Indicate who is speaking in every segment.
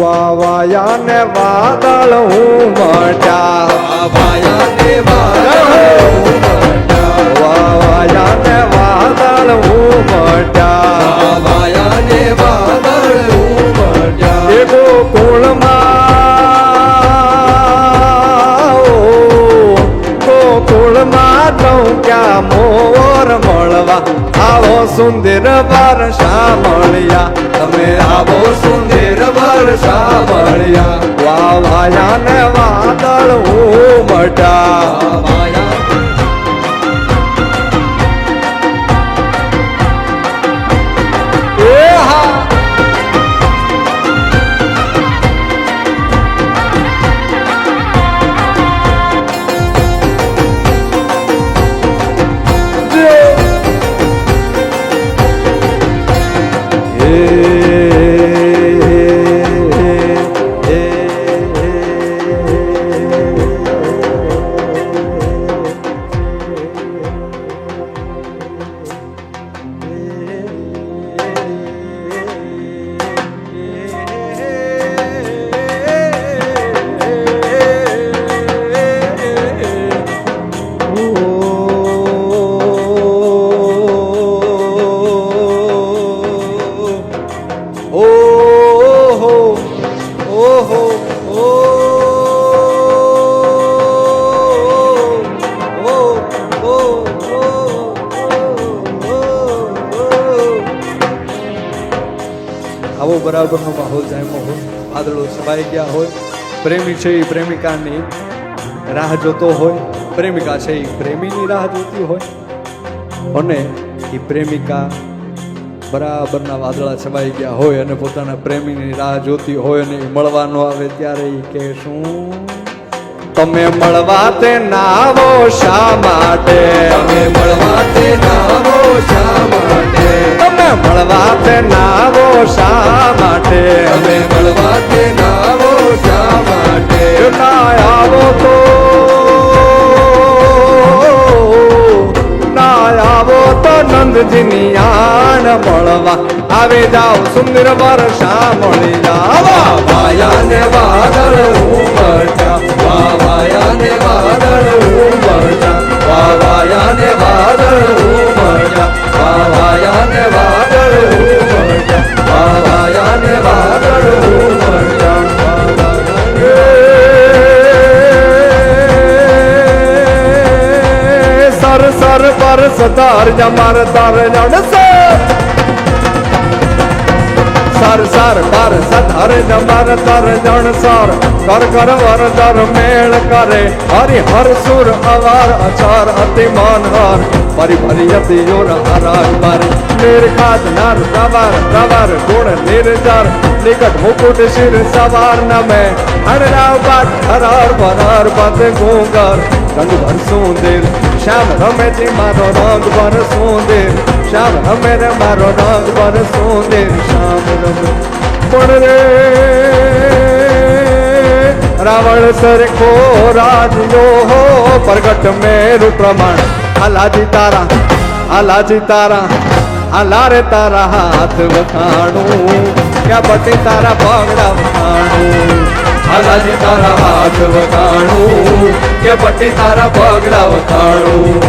Speaker 1: વાવાયા ને વાદળ હું મટ્યા,
Speaker 2: વાયા ને વાદળ
Speaker 1: વાવાયા ને વાદળ હું મટ્યા,
Speaker 2: વાયા ને વાદળ ઉમટ્યા.
Speaker 1: એ ગોકુળમાં ક્યાં મોર મળવા આવો સુંદર વર્ષા મળ્યા,
Speaker 2: તમે આવો સુંદર વર્ષા મળ્યા.
Speaker 1: વાવાયા ને વાદળ હું મટ્યા.
Speaker 2: વાયા
Speaker 1: એ હા આવો બરાબરનો માહોલ જામ્યો હોય, વાદળો છવાઈ ગયા હોય, પ્રેમી છે એ પ્રેમિકાની રાહ જોતો હોય, પ્રેમિકા છે એ પ્રેમીની રાહ જોતી હોય, અને એ પ્રેમિકા બરાબરના વાદળા છવાઈ ગયા હોય અને પોતાના પ્રેમીની રાહ જોતી હોય અને મળવા ન આવે ત્યારે એ કે શું, તમે મળવા તે ના આવો શા માટે,
Speaker 2: તમે મળવા તે નાવો શા માટે,
Speaker 1: તમે મળવા તે ના આવો શા માટે,
Speaker 2: તમે મળવા તે નાવો શા માટે.
Speaker 1: ના આવો તો ના આવો તો નંદજીની આણ મળવા આવી જાઓ સુંદર વર્ષા મળી જાઓ.
Speaker 2: વાયા ને વાદળ ઉમટ્યા, વાયા ને વાદળ ઉમટ્યા, વાયા ને વાદળ ઉમટ્યા, વાયા ને વાદળ ઉમટ્યા, વાયા ને વાદળ ઉમટ્યા.
Speaker 1: સર સર પર સતાર જમાર તાર જણસે, સર સર પર સતાર જમાર તાર જણસર કર કર વરદર મેળ કરે હરિ હર સુર અવાર અચાર અતિ માનહર પરી ભરી અતિ જોર હરાર મારી નિર્ખાત નર પ્રવાર પ્રવાર ગુણ નિર્જર નિકટ મુકુટ શિર સવાર નમે હણરાવ પાટ હરાર વરાર પદ ગોંગર રંગ ભર સુંદર શ્યામ રમે છે મારો રંગ ભર સુંદર, શ્યામ રમે રે મારો રંગ ભર સુંદર, શ્યામ રમે પણ રે રાવણ સરખો રાજ્યો હો પ્રગટ મેરુ પ્રમાણ આલાજી તારા આલાજી તારા આલા રે તારા હાથ વખાણું ક્યાં બટી તારા પગડા વખાણું,
Speaker 2: આલાજી તારા હાથ વખાણું કે પટ્ટી તારા પગલા વખાણું.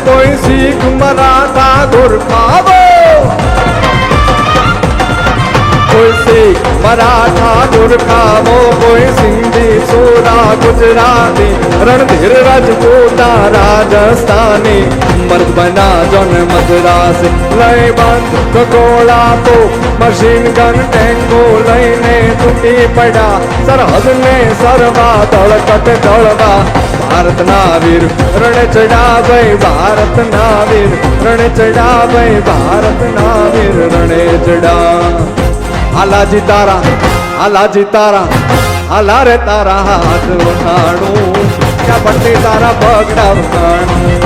Speaker 1: કોઈ શીખ મરાઠા ગુરખાવો, કોઈ શીખ મરાઠા ગુરખાવો, કોઈ સિંધી સોરા ગુજરાતી રણધીર રાજપૂતા રાજસ્થાની મર્દ બના જન મદ્રાસ લઈ બંધ ગોળા તો મશીન ગન ટેંગો લઈને તૂટી પડ્યા સરહદ ને સરવા દળકટ દળવા ભારતના વીર રણ ચડાવે, ભારતના વીર રણ ચડાવે, ભારતના વીર રણે ચડા. આલાજી તારા હાલા રે તારા હાથ વખાણું કે પટ્ટી તારા પગડા વખાણું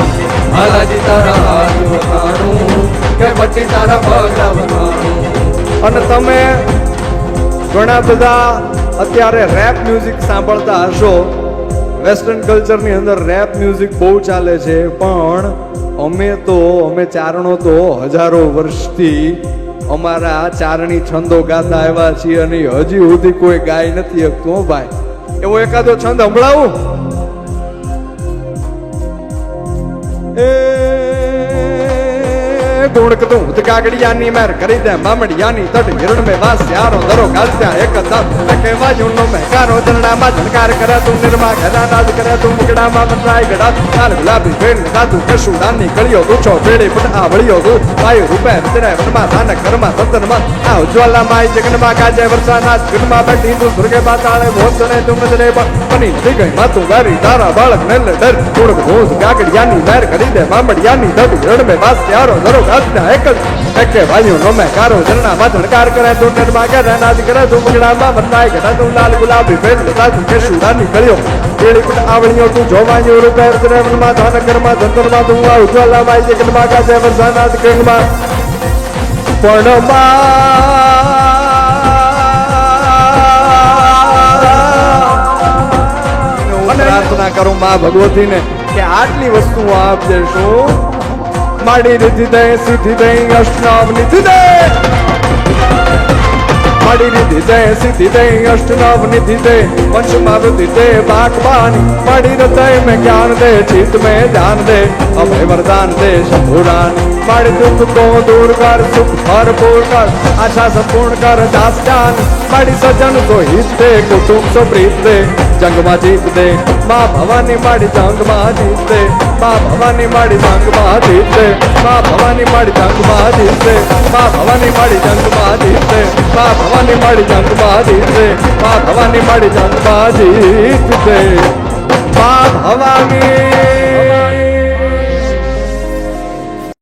Speaker 2: હાલાજી તારા હાથ વખાણું કે પટ્ટી તારા પગલા વખાણું.
Speaker 1: અને તમે ઘણા બધા અત્યારે રેપ મ્યુઝિક સાંભળતા હશો. વેસ્ટર્ન કલ્ચરની અંદર રેપ મ્યુઝિક બહુ ચાલે છે, પણ અમે ચારણો તો હજારો વર્ષથી અમારા ચારણી છંદો ગાતા આવ્યા છીએ અને હજી સુધી કોઈ ગાય નથી શકતું. હો ભાઈ, એવો એકાદો છંદ સંભળાવું. ગુણકતું કાગડિયાની મેર કરી દે મામડિયાની તટ હિરણ મે વાસ યારો દરો ગાલત્યા એક દમ લખેવા જુણનો મે કારો જરડામાં ઝણકાર કરે તું નિર્મા ગદા નાદ કરે તું મુકડામાં મનરાય ગડા કાલ ગુલાબી ભેણ કાતું કશુડાની કળિયો દુછો ભેડી પટ આ વળિયો દુ વાયુ રૂપે વિતરે વનમાં ધાનક ઘરમાં સંતનમાં આ ઉજ્જવલામાં જગનમાં કાજે વરસાના જગનમાં બેઠી તું સ્વર્ગે પાતાળે ભોસને તું નજરે બની થઈ ગઈ માતું ગારી તારા બાળક ને ડર ગુણક ભૂત કાગડિયાની મેર કરી દે મામડિયાની તટ હિરણ મે વાસ યારો દરો એકે ભાઈઓ નમે કારો ઝરણામાં ઝણકાર કરે તું નિર્મા કરે નાદ કરે તું મુગડામાં મનરાય ઘટા તું લાલ ગુલાબી ભેટ લતા તું કેશુડાની કળિયો કેળી પટ આવણીઓ તું જોવાણીઓ રૂપે વનમાં ધાન ઘરમાં ધંતરમાં તું આ ઉજ્જવલામાં જગનમાં કાજે વરસાના ગંગમાં પણ પ્રાર્થના કરું માં ભગવતીને કે આટલી વસ્તુઓ આપજે. શું માડી રીતિ દે સીધી દે અષ્ટનામ નિધિ દે માડી રીતિ દે સીધી દે અષ્ટનામ નિધિ દે વંશમાં વૃદ્ધિ દે બાકબાની માડી હૃદય में ज्ञान दे चित्त में ध्यान दे अभय वरदान दे शंभुरान माड़ी दुख को दूर कर सुख भरपूर कर आशा संपूर्ण कर दास जान माड़ी सज्जन को हित दे कुटुंब सो प्रीत दे जंग में जीत दे माँ भवानी माड़ी जंग में जीत दे माँ भवानी माड़ी जंग में जीत दे माँ भवानी माड़ी जंग में जीत दे माँ भवानी माड़ी जंग में जीत दे माँ भवानी माड़ी जंग में जीत दे माँ भवानी माड़ी जंग में जीत दे माँ भवानी